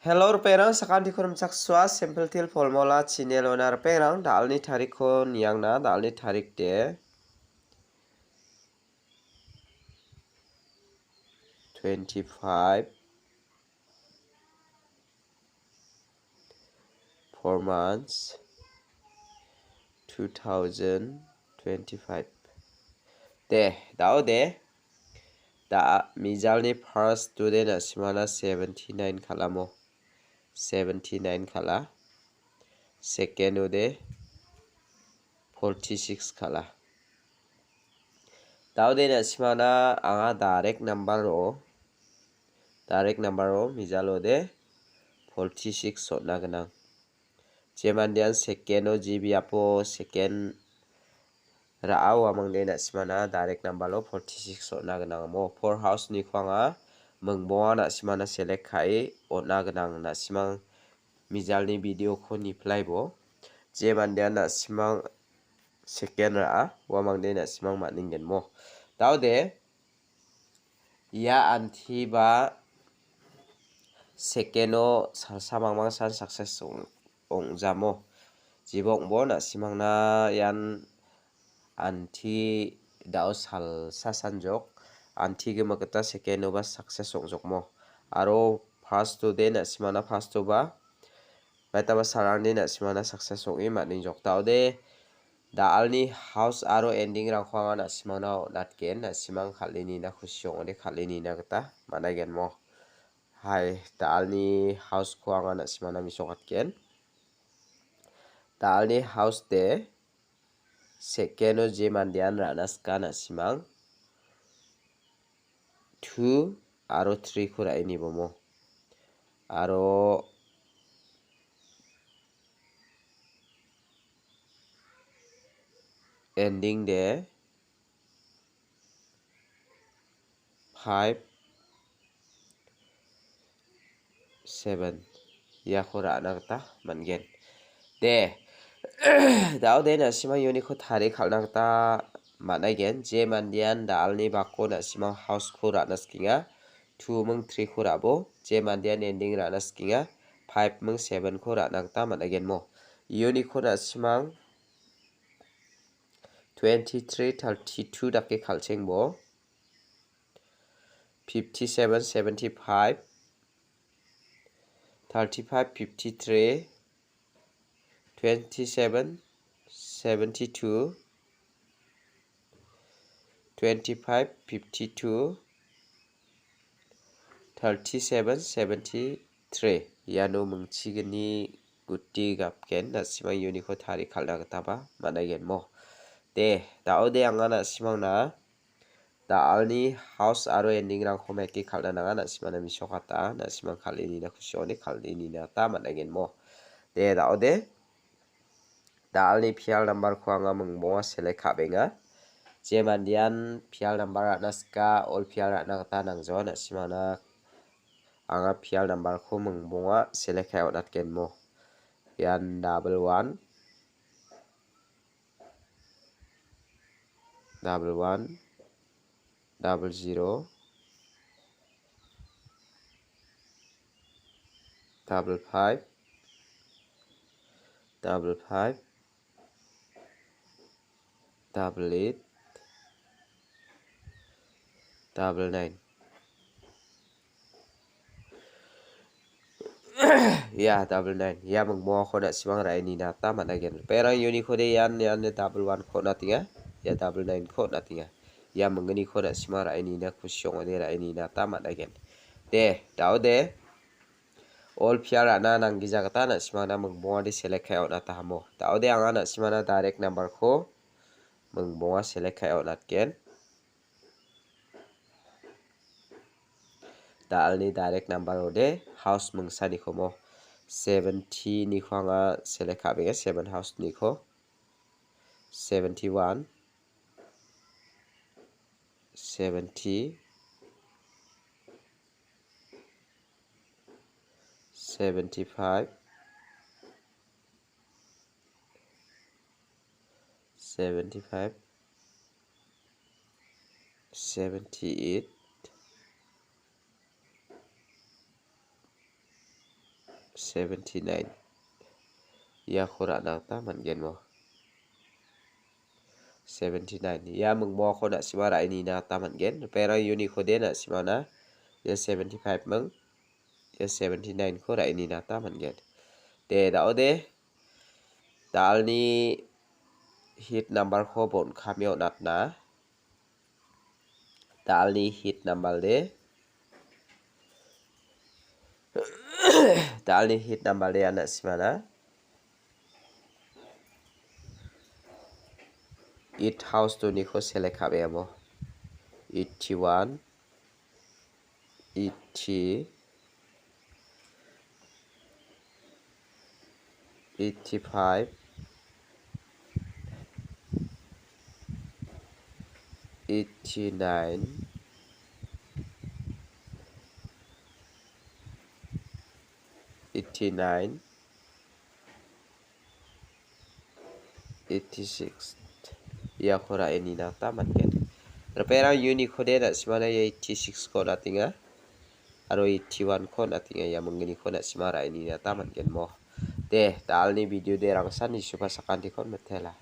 Hello perang sakanti kurum sakswa simple til formula channel onar perang dalni tarik ko niyang na dalni tarik de 25 4 months 2025 de dao de da mijalni first student asimana 79 khalamo 79 khala second ode 46 khala dao de asimana anga direct number ro mijalo de 46 sotna ganang jemandian second o gbiapo second ra'aw amangde nasimana direct number lo 46 sotna ganang mo for house ni khwanga mungboa nasimana select khai otna ganang nasimang mijalni video ko niplai bo jemandian nasimang second ra'a wamangde nasimang maningen mo daude ya anthi ba second o samangmang san success ongjamo jibong bo nasimangna yan anthi dao sal sasanjok anthi gemakta second o ba success ongjokmo aro first student nasimana first o ba baitaba sarangni nasimana success ongi maningjok daude daalni house aro ending rangkhwanga nasimangna natken nasimang khalini na khusyong ode khalini na gata managen mo hai daalni house khwanga nasimana misokatken daalni house de second o jemandian ranaska nasimang 2 aro 3 khurai ni bomo aro ending de 5 7 ya khura nagta mangen de dao de nasimang yuni ko thari khalna gata managen je mandian dalni bakko nasimang house khura naskinga 2 mung 3 khura bo je mandian ending ra naskinga 5 mung 7 khura nagta managen mo yuni ko nasimang 23 32 dakke khalcheng bo 57 75 35 53 27 72 25 52 37 73 yano mungchigni gutti gapken nasimang yuni ko thari khalna gata ba managen mo de dao de angana simangna daalni house aro ending rangkho meki khalna naga nasimana misokata nasimang khalini na khusyoni khalini na ta managen mo de dao de daalni phial number ko anga mungbonga select khabenga jemandian phial number naska all phial na gata nangjo nasimana anga phial number ko mungbonga select khai onatken mo yan 11 00 55 55 88 99 ya 99 ya mungbo ko na simang rai ni na ta managen perang yuni ko de yan 11 ko na tinga ya 99 ko na tinga ya mungni ko na simang rai ni na khusyong ode rai ni na ta managen de dao de all phiara na nanggi jagata na simana mungbo de select khai ona ta mo dao de anga na simana direct number ko mungbo select khai ona ken daalni direct number ode house mungsani khomo 70 ni khwanga select khabe 7 house ni kho 71 70 75 75 78 79 ya khora na ta man gen mo 79 ya mung mo ko na sima rai ni na ta man gen pero uni ko de na sima na ya 75 mung ya 79 ko rai ni na ta man gen de da ode dal ni hit number ko bon khamyo nat na dal ni hit number de dal ni hit number de ana sima na it house to ni ko select khabe mo 81 80 85 89 89 86 ya khora ini na ta man gen repera uni khode na simana 86 ko na tinga aro 81 ko na tinga ya mungni ko na simara ini na ta man gen mo de dal ni video de rangsan ni supa sakan di kon metela